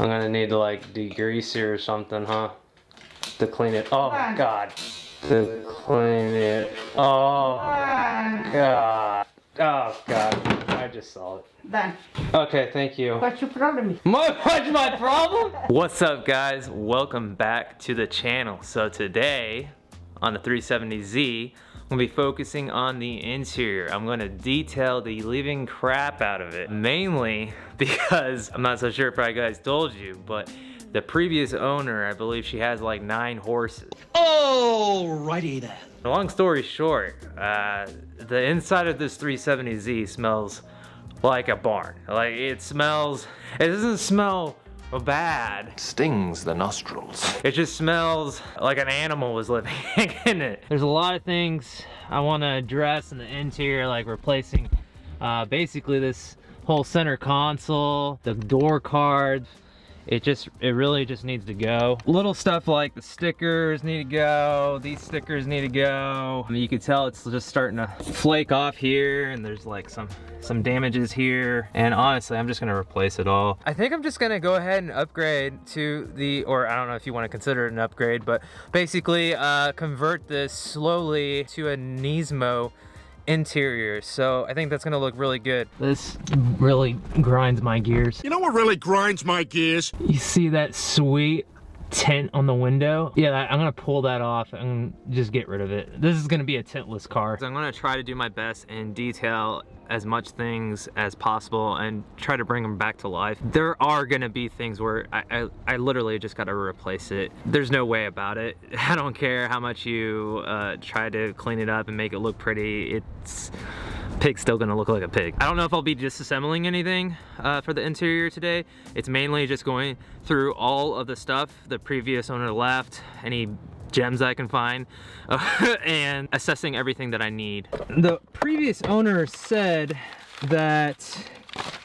I'm gonna need to like degrease it or something, huh? To clean it. Oh God. To clean it. Oh God. Oh God. I just saw it. Done. Okay, thank you. What's your problem? What's my problem? What's up, guys? Welcome back to the channel. So today on the 370Z, I'm gonna be focusing on the interior. I'm gonna detail the living crap out of it, mainly because I'm not so sure if I guys told you, but the previous owner, I believe she has like 9 horses. Alrighty then. Long story short, the inside of this 370Z smells like a barn. Like it doesn't smell bad. Stings the nostrils. It just smells like an animal was living in it. There's a lot of things I want to address in the interior, like replacing basically this whole center console, the door cards. It really just needs to go. Little stuff like the stickers need to go, these stickers need to go. I mean, you can tell it's just starting to flake off here, and there's like some damages here. And honestly, I'm just gonna replace it all. I think I'm just gonna go ahead and upgrade to the, or I don't know if you wanna consider it an upgrade, but basically convert this slowly to a Nismo interior. So I think that's gonna look really good. This really grinds my gears. You know what really grinds my gears? You see that sweet tint on the window? Yeah, I'm gonna pull that off and just get rid of it. This is gonna be a tintless car. So I'm gonna try to do my best and detail as much things as possible and try to bring them back to life. There are gonna be things where I literally just gotta replace it. There's no way about it. I don't care how much you try to clean it up and make it look pretty. Pig's still gonna look like a pig. I don't know if I'll be disassembling anything for the interior today. It's mainly just going through all of the stuff the previous owner left, any gems I can find, and assessing everything that I need. The previous owner said that,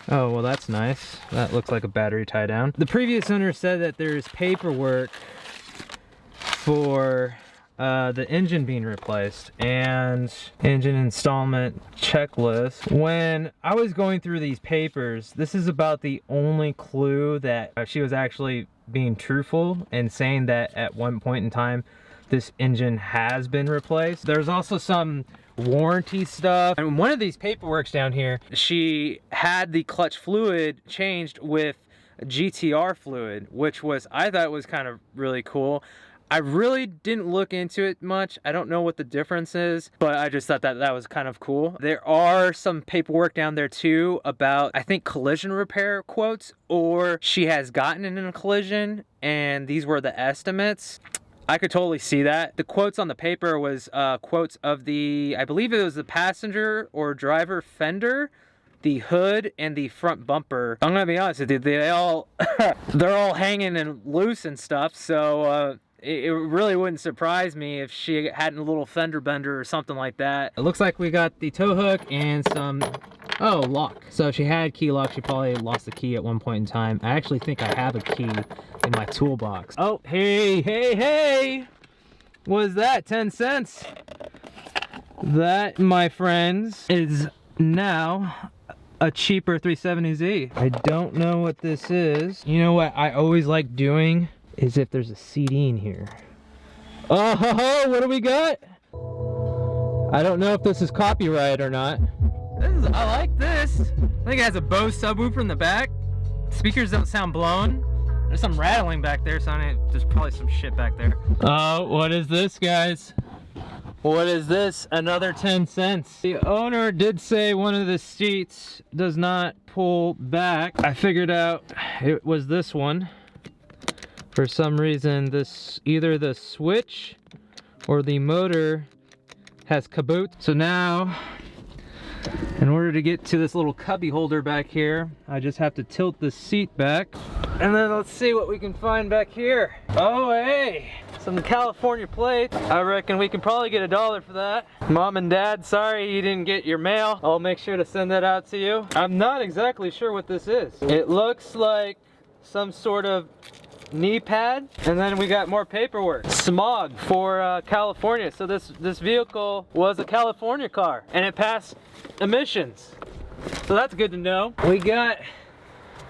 oh, well, that's nice. That looks like a battery tie down. The previous owner said that there's paperwork for the engine being replaced and engine installment checklist. When I was going through these papers, this is about the only clue that she was actually being truthful and saying that at one point in time this engine has been replaced. There's also some warranty stuff, and one of these paperworks down here, she had the clutch fluid changed with GTR fluid, which I thought was kind of really cool. I really didn't look into it much. I don't know what the difference is, but I just thought that was kind of cool. There are some paperwork down there too about, I think, collision repair quotes, or she has gotten in a collision and these were the estimates. I could totally see that. The quotes on the paper was quotes of the, I believe it was the passenger or driver fender, the hood, and the front bumper. I'm gonna be honest with you, they're all hanging and loose and stuff, so it really wouldn't surprise me if she had a little fender bender or something like that. It looks like we got the tow hook and some, oh, lock. So she had key lock. She probably lost the key at one point in time. I actually think I have a key in my toolbox. Oh, hey. What is that, 10 cents? That, my friends, is now a cheaper 370Z. I don't know what this is. You know what I always like doing is if there's a CD in here. Oh, ho, ho, what do we got? I don't know if this is copyright or not. I like this. I think it has a Bose subwoofer in the back. Speakers don't sound blown. There's some rattling back there, so there's probably some shit back there. Oh, what is this, guys? What is this? Another 10 cents. The owner did say one of the seats does not pull back. I figured out it was this one. For some reason, either the switch or the motor has kaboot. So now, in order to get to this little cubby holder back here, I just have to tilt the seat back. And then let's see what we can find back here. Oh, hey, some California plates. I reckon we can probably get $1 for that. Mom and Dad, sorry you didn't get your mail. I'll make sure to send that out to you. I'm not exactly sure what this is. It looks like some sort of knee pad, and then we got more paperwork. Smog for California. So this vehicle was a California car and it passed emissions, so that's good to know. We got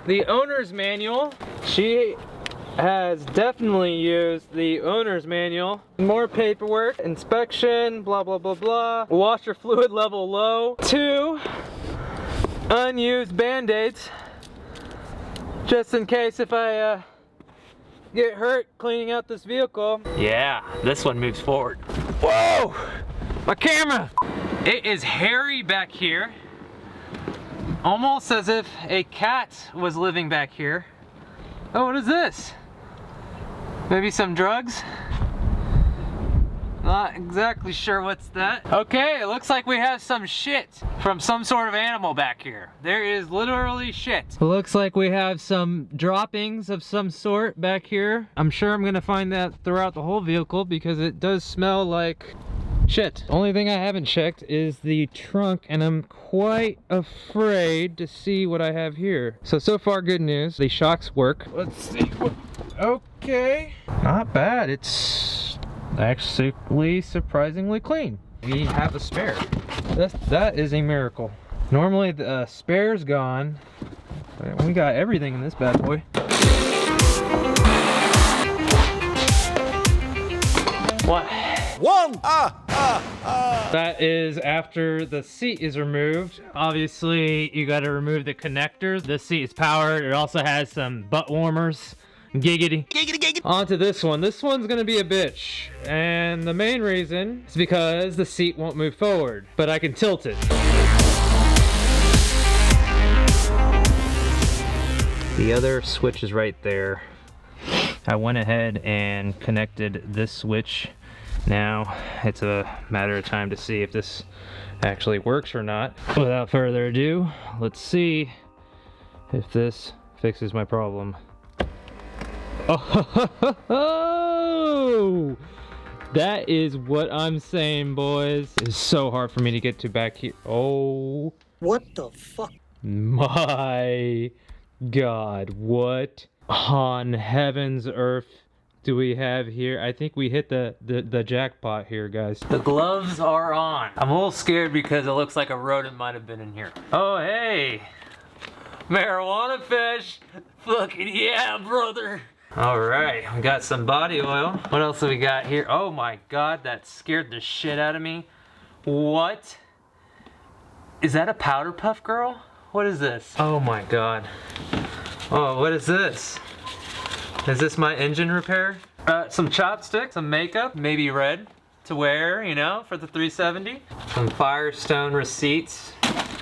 the owner's manual. She has definitely used the owner's manual. More paperwork, inspection, blah, blah, blah, blah. Washer fluid level low. 2 unused Band-Aids, just in case if I get hurt cleaning out this vehicle. Yeah, this one moves forward. Whoa, my camera. It is hairy back here. Almost as if a cat was living back here. Oh, what is this? Maybe some drugs? Not exactly sure what's that. Okay, it looks like we have some shit from some sort of animal back here. There is literally shit. It looks like we have some droppings of some sort back here. I'm sure I'm gonna find that throughout the whole vehicle because it does smell like shit. Only thing I haven't checked is the trunk, and I'm quite afraid to see what I have here. So far good news. The shocks work. Let's see. Okay. Not bad. It's actually surprisingly clean. We have a spare. That is a miracle. Normally the spare's gone. We got everything in this bad boy. What? One! That is after the seat is removed. Obviously, you got to remove the connectors. This seat is powered. It also has some butt warmers. Giggity. Giggity, giggity. On to this one. This one's gonna be a bitch. And the main reason is because the seat won't move forward, but I can tilt it. The other switch is right there. I went ahead and connected this switch. Now it's a matter of time to see if this actually works or not. Without further ado, let's see if this fixes my problem. Oh, that is what I'm saying, boys. It's so hard for me to get to back here. Oh, what the fuck? My God, what on heaven's earth do we have here? I think we hit the jackpot here, guys. The gloves are on. I'm a little scared because it looks like a rodent might have been in here. Oh, hey, marijuana fish. Fucking yeah, brother. All right, we got some body oil. What else do we got here? Oh my God, that scared the shit out of me. What? Is that a powder puff girl? What is this? Oh my God. Oh, what is this? Is this my engine repair? Some chopsticks, some makeup, maybe red to wear, you know, for the 370. Some Firestone receipts.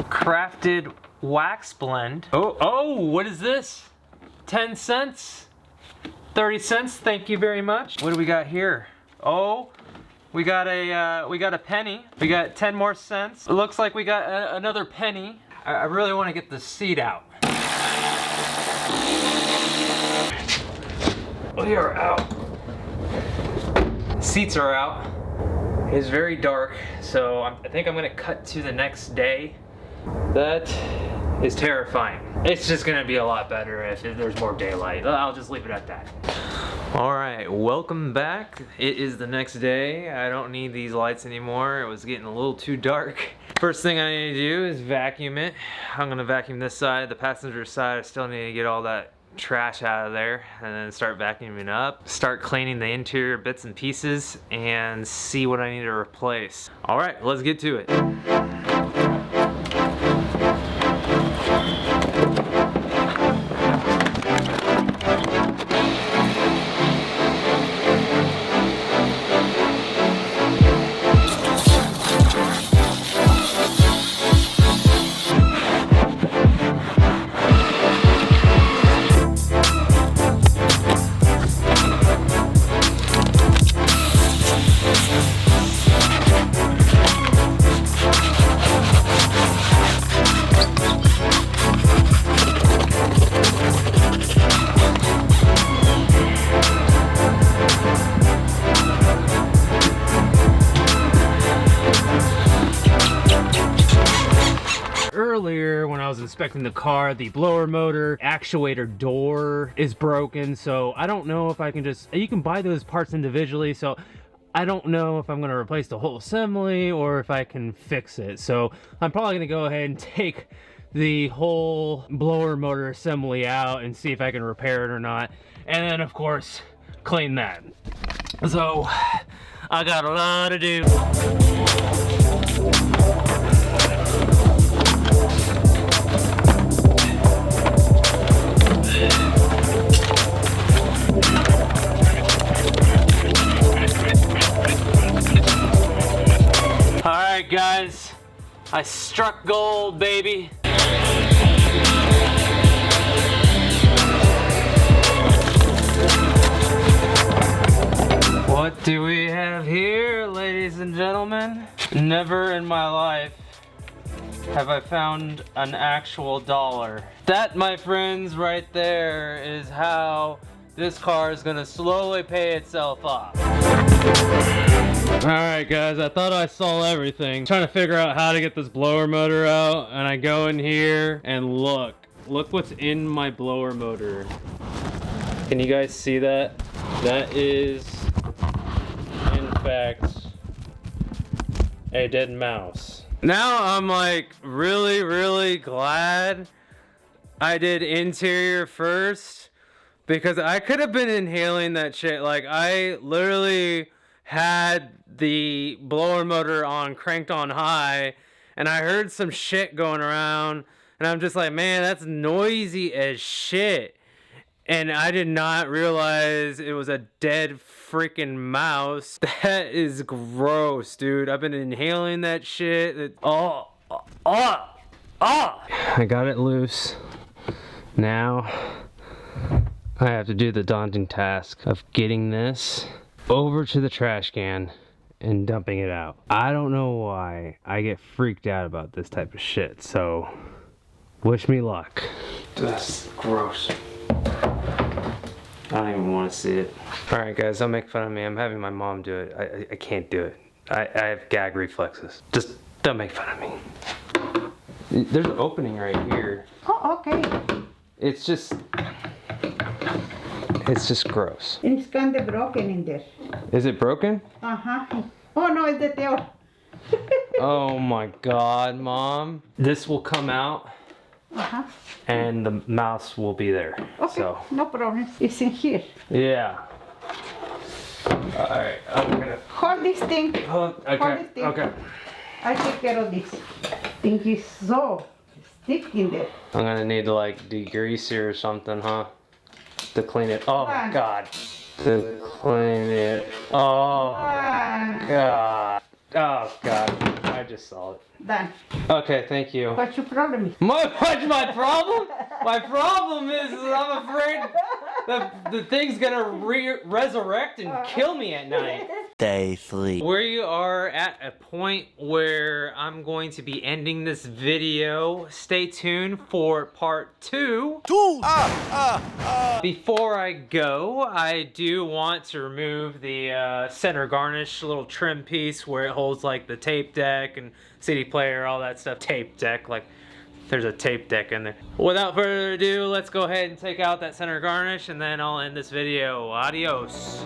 Crafted wax blend. Oh, what is this? 10 cents? 30 cents, thank you very much. What do we got here? Oh, we got a penny. We got 10 more cents. It looks like we got another penny. I really want to get the seat out. We are out. Seats are out. It's very dark, so I think I'm gonna cut to the next day. That is terrifying. It's just gonna be a lot better if there's more daylight. I'll just leave it at that. All right, welcome back. It is the next day. I don't need these lights anymore. It was getting a little too dark. First thing I need to do is vacuum it. I'm gonna vacuum this side. The passenger side, I still need to get all that trash out of there and then start vacuuming up. Start cleaning the interior bits and pieces and see what I need to replace. All right, let's get to it. Earlier when I was inspecting the car, the blower motor actuator door is broken, so I don't know if I can just, you can buy those parts individually, so I don't know if I'm going to replace the whole assembly or if I can fix it. So I'm probably going to go ahead and take the whole blower motor assembly out and see if I can repair it or not. And then of course, clean that. So, I got a lot to do. Alright guys, I struck gold, baby. What do we have here, ladies and gentlemen? Never in my life have I found an actual dollar. That, my friends, right there is how this car is gonna slowly pay itself off. Alright guys, I thought I saw everything. Trying to figure out how to get this blower motor out, and I go in here and look what's in my blower motor. Can you guys see that? That is, in fact, a dead mouse. Now I'm like really glad I did interior first, because I could have been inhaling that shit. Like, I literally had the blower motor on, cranked on high, and I heard some shit going around, and I'm just like, man, that's noisy as shit. And I did not realize it was a dead freaking mouse. That is gross, dude. I've been inhaling that shit. I got it loose. Now I have to do the daunting task of getting this over to the trash can and dumping it out. I don't know why I get freaked out about this type of shit, so wish me luck. That's gross. I don't even want to see it. Alright guys, don't make fun of me. I'm having my mom do it. I can't do it. I have gag reflexes. Just don't make fun of me. There's an opening right here. Oh, okay. It's just gross. It's kind of broken in there. Is it broken? Uh-huh. Oh no, it's the tail. Oh my god, Mom. This will come out. Uh-huh. And the mouse will be there. Okay, So, no problem. It's in here. yeah. Alright, I'm gonna... Hold this thing. Oh, okay, Hold this thing. okay. I take care of this. Thing is so stick in there. I'm gonna need to like degrease it or something, huh? To clean it. Oh my god. To clean it. Oh god. Oh god. I just saw it. Done. Okay, thank you. What's your problem? What's my problem? My problem is I'm afraid the thing's gonna resurrect and kill me at night. Day 3. We are at a point where I'm going to be ending this video. Stay tuned for part 2. Before I go, I do want to remove the center garnish little trim piece where it holds like the tape deck and CD player, all that stuff. Tape deck, like there's a tape deck in there. Without further ado, let's go ahead and take out that center garnish and then I'll end this video. Adios.